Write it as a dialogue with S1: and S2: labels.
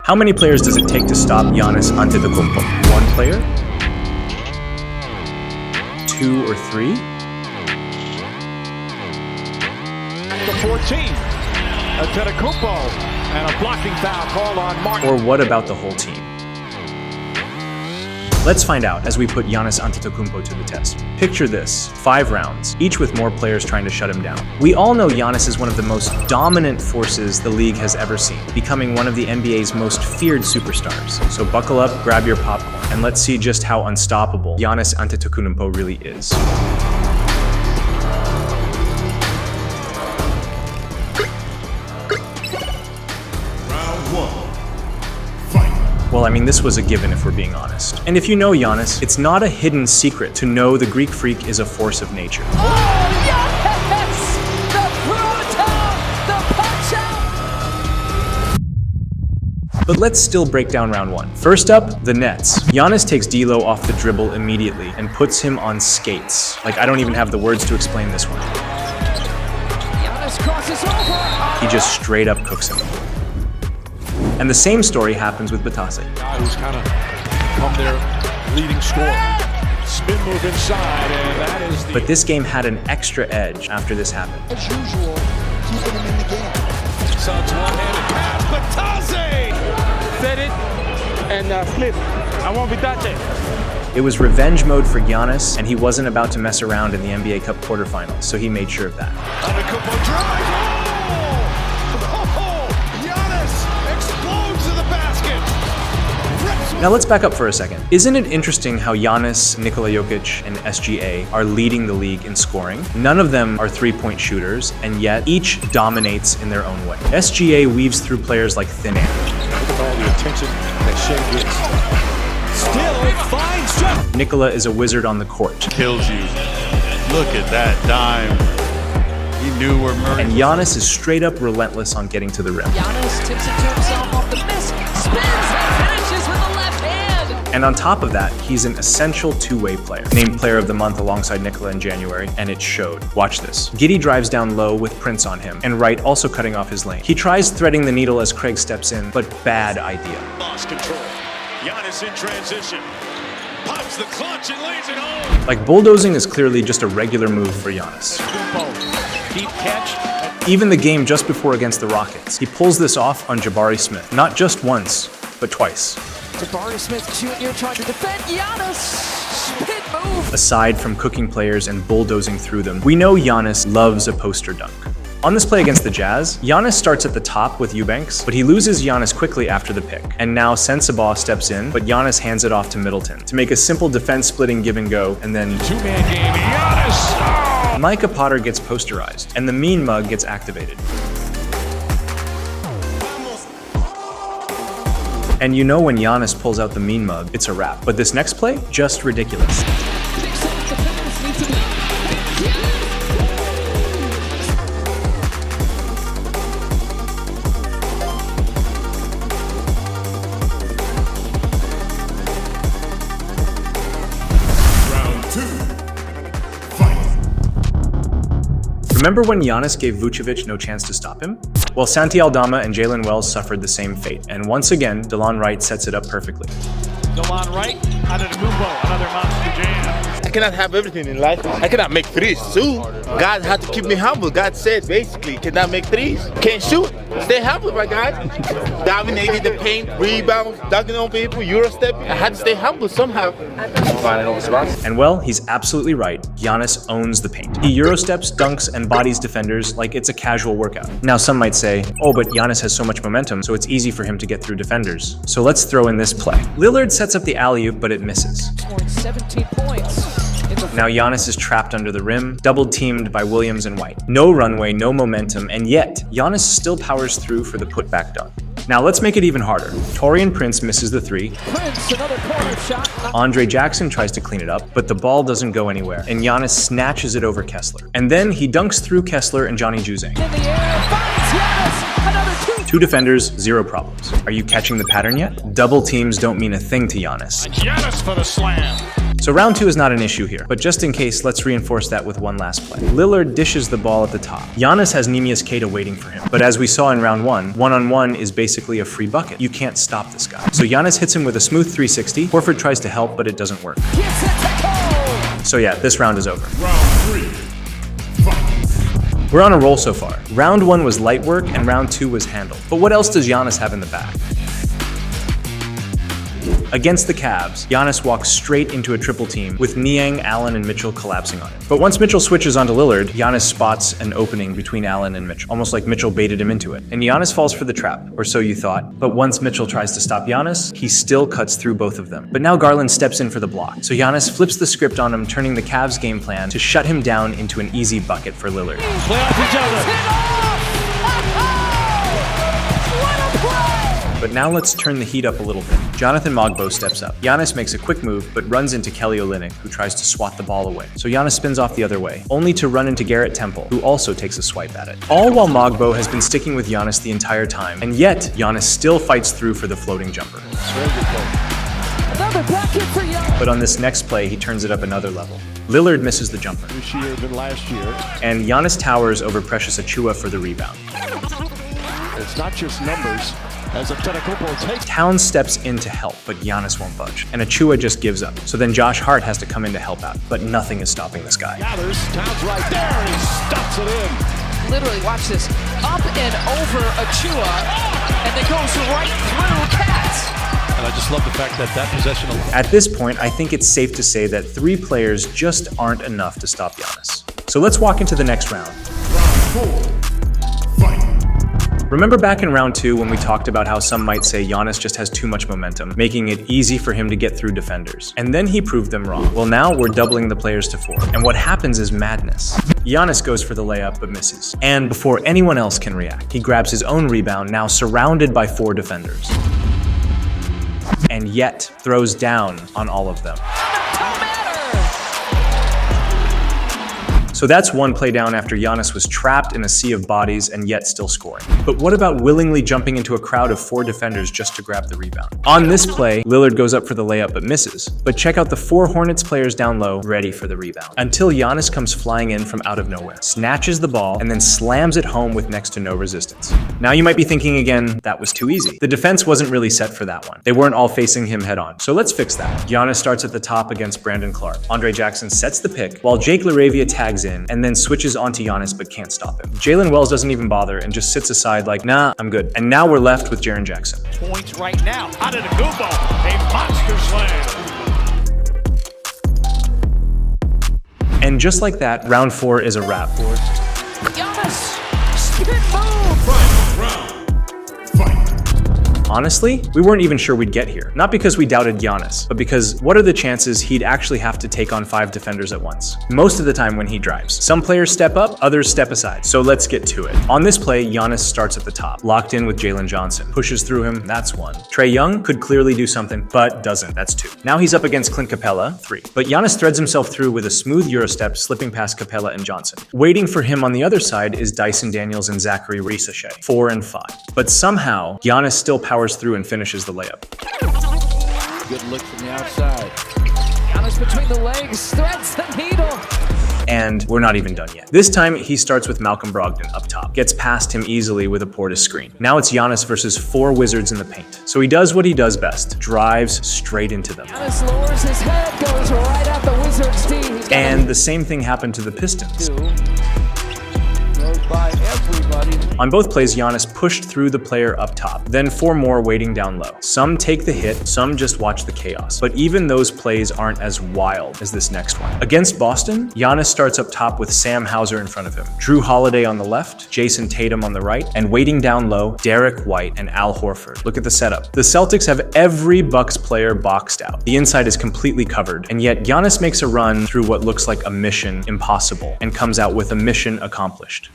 S1: How many players does it take to stop Giannis Antetokounmpo? 1 player? 2 or 3?
S2: The 14. Antetokounmpo and a blocking foul called on Mark.
S1: Or what about the whole team? Let's find out as we put Giannis Antetokounmpo to the test. Picture this, 5 rounds, each with more players trying to shut him down. We all know Giannis is one of the most dominant forces the league has ever seen, becoming one of the NBA's most feared superstars. So buckle up, grab your popcorn, and let's see just how unstoppable Giannis Antetokounmpo really is. Well, I mean, this was a given if we're being honest. And if you know Giannis, it's not a hidden secret to know the Greek freak is a force of nature.
S3: Oh, yes! The punch-out!
S1: But let's still break down round 1. First up, the Nets. Giannis takes D'Lo off the dribble immediately and puts him on skates. Like, I don't even have the words to explain this one.
S3: Giannis crosses over!
S1: He just straight up cooks him. And the same story happens with Batase.
S2: Guy who's kind of become their leading scorer. Spin move inside, and that is the...
S1: But this game had an extra edge after this happened.
S3: As usual, keeping him in the game.
S2: Suns one-handed pass, Batase!
S4: Set it and flip. I want Batase.
S1: It was revenge mode for Giannis, and he wasn't about to mess around in the NBA Cup quarterfinals, so he made sure of that.
S2: Antetokounmpo drives.
S1: Now let's back up for a second. Isn't it interesting how Giannis, Nikola Jokic, and SGA are leading the league in scoring? None of them are three-point shooters, and yet each dominates in their own way. SGA weaves through players like thin air.
S2: Look at all the attention that Shea gets. Still finds Jeff.
S1: Nikola is a wizard on the court.
S5: Kills you. Look at that dime. He knew where Murray.
S1: And Giannis is straight up relentless on getting to the rim.
S3: Giannis tips it to himself off the miss, spins and finishes with a left hand.
S1: And on top of that, he's an essential two-way player. Named Player of the Month alongside Nikola in January, and it showed. Watch this. Giddey drives down low with Prince on him, and Wright also cutting off his lane. He tries threading the needle as Craig steps in, but bad idea.
S2: Lost control. Giannis in transition. Pops the clutch and lays it home.
S1: Like, bulldozing is clearly just a regular move for Giannis.
S2: Deep catch.
S1: Even the game just before against the Rockets, he pulls this off on Jabari Smith. Not just once, but twice.
S3: Jabari Smith Jr. trying to defend Giannis. Spin move.
S1: Aside from cooking players and bulldozing through them, we know Giannis loves a poster dunk. On this play against the Jazz, Giannis starts at the top with Eubanks, but he loses Giannis quickly after the pick. And now Sensabaugh steps in, but Giannis hands it off to Middleton to make a simple defense-splitting give and go, and then
S2: Two-man game. Giannis. Oh!
S1: Micah Potter gets posterized, and the mean mug gets activated. And you know when Giannis pulls out the mean mug, it's a wrap. But this next play, just ridiculous. Remember when Giannis gave Vucevic no chance to stop him? Well, Santi Aldama and Jalen Wells suffered the same fate. And once again, DeLon Wright sets it up perfectly.
S2: DeLon Wright, Antetokounmpo, another monster jam.
S4: I cannot have everything in life. I cannot make threes too. God had to keep me humble. God said basically, cannot make threes. Can't shoot. Stay humble, my guy. Dominated the paint, rebounds, dunking on people, Eurostepping. I had to stay humble somehow.
S1: And well, he's absolutely right. Giannis owns the paint. He Eurosteps, dunks, and bodies defenders like it's a casual workout. Now some might say, oh, but Giannis has so much momentum, so it's easy for him to get through defenders. So let's throw in this play. Lillard sets up the alley-oop, but it misses.
S3: Scoring 17 points.
S1: Now Giannis is trapped under the rim, double teamed by Williams and White. No runway, no momentum, and yet Giannis still powers through for the putback dunk. Now let's make it even harder. Taurean Prince misses the three.
S3: Prince, another corner shot.
S1: Andre Jackson tries to clean it up, but the ball doesn't go anywhere, and Giannis snatches it over Kessler. And then he dunks through Kessler and Johnny Juzang.
S3: In the air, finds Giannis. Another two.
S1: 2 defenders, 0 problems. Are you catching the pattern yet? Double teams don't mean a thing to Giannis.
S2: Giannis for the slam.
S1: So round 2 is not an issue here, but just in case, let's reinforce that with one last play. Lillard dishes the ball at the top. Giannis has Neemias Queta waiting for him, but as we saw in round 1, one-on-one is basically a free bucket. You can't stop this guy. So Giannis hits him with a smooth 360. Horford tries to help, but it doesn't work. So yeah, this round is over.
S6: Round 3.
S1: We're on a roll so far. Round 1 was light work and round 2 was handled. But what else does Giannis have in the bag? Against the Cavs, Giannis walks straight into a triple team with Niang, Allen, and Mitchell collapsing on him. But once Mitchell switches onto Lillard, Giannis spots an opening between Allen and Mitchell, almost like Mitchell baited him into it. And Giannis falls for the trap, or so you thought. But once Mitchell tries to stop Giannis, he still cuts through both of them. But now Garland steps in for the block. So Giannis flips the script on him, turning the Cavs' game plan to shut him down into an easy bucket for Lillard.
S2: Play off each other.
S1: But now let's turn the heat up a little bit. Jonathan Mogbo steps up. Giannis makes a quick move, but runs into Kelly Olynyk, who tries to swat the ball away. So Giannis spins off the other way, only to run into Garrett Temple, who also takes a swipe at it. All while Mogbo has been sticking with Giannis the entire time, and yet Giannis still fights through for the floating jumper.
S3: Another bucket for Giannis.
S1: But on this next play, he turns it up another level. Lillard misses the jumper,
S2: This year than last year.
S1: and Giannis towers over Precious Achiuwa for the rebound.
S2: It's not just numbers. As Antetokounmpo takes.
S1: Towns steps in to help, but Giannis won't budge, and Achiuwa just gives up. So then Josh Hart has to come in to help out, but nothing is stopping this guy.
S2: Gathers. Towns right there, and he stuffs it in.
S3: Literally, watch this. Up and over Achiuwa, and it goes right through Cats.
S2: And I just love the fact that that possession.
S1: At this point, I think it's safe to say that 3 players just aren't enough to stop Giannis. So let's walk into the next round.
S6: Round 4. Fight.
S1: Remember back in round 2 when we talked about how some might say Giannis just has too much momentum, making it easy for him to get through defenders. And then he proved them wrong. Well, now we're doubling the players to 4. And what happens is madness. Giannis goes for the layup but misses. And before anyone else can react, he grabs his own rebound, now surrounded by 4 defenders. And yet throws down on all of them. So that's one play down after Giannis was trapped in a sea of bodies and yet still scoring. But what about willingly jumping into a crowd of 4 defenders just to grab the rebound? On this play, Lillard goes up for the layup but misses. But check out the 4 Hornets players down low, ready for the rebound. Until Giannis comes flying in from out of nowhere, snatches the ball, and then slams it home with next to no resistance. Now you might be thinking again, that was too easy. The defense wasn't really set for that one. They weren't all facing him head on. So let's fix that. Giannis starts at the top against Brandon Clark. Andre Jackson sets the pick, while Jake LaRavia tags in and then switches onto Giannis but can't stop him. Jalen Wells doesn't even bother and just sits aside like, nah, I'm good. And now we're left with Jaren Jackson.
S2: Points right now. Antetokounmpo, a monster slam.
S1: And just like that, round 4 is a wrap.
S3: Giannis, spin move.
S6: Round. Fight.
S1: Honestly, we weren't even sure we'd get here. Not because we doubted Giannis, but because what are the chances he'd actually have to take on 5 defenders at once? Most of the time when he drives. Some players step up, others step aside. So let's get to it. On this play, Giannis starts at the top, locked in with Jalen Johnson. Pushes through him, that's 1. Trae Young could clearly do something, but doesn't, that's 2. Now he's up against Clint Capella, 3. But Giannis threads himself through with a smooth Eurostep, slipping past Capella and Johnson. Waiting for him on the other side is Dyson Daniels and Zachary Risachet, 4 and 5. But somehow, Giannis still powers through and finishes the layup.
S2: Good look from the outside.
S3: Giannis between the legs, threads the needle.
S1: And we're not even done yet. This time, he starts with Malcolm Brogdon up top. Gets past him easily with a Portis screen. Now it's Giannis versus 4 Wizards in the paint. So he does what he does best. Drives straight into them.
S3: Giannis lowers his head, goes right at the Wizards' D.
S1: And the same thing happened to the Pistons.
S2: Goes by everybody.
S1: On both plays, Giannis pushed through the player up top, then 4 more waiting down low. Some take the hit, some just watch the chaos. But even those plays aren't as wild as this next one. Against Boston, Giannis starts up top with Sam Hauser in front of him, Drew Holiday on the left, Jason Tatum on the right, and waiting down low, Derek White and Al Horford. Look at the setup. The Celtics have every Bucks player boxed out. The inside is completely covered, and yet Giannis makes a run through what looks like a mission impossible and comes out with a mission accomplished.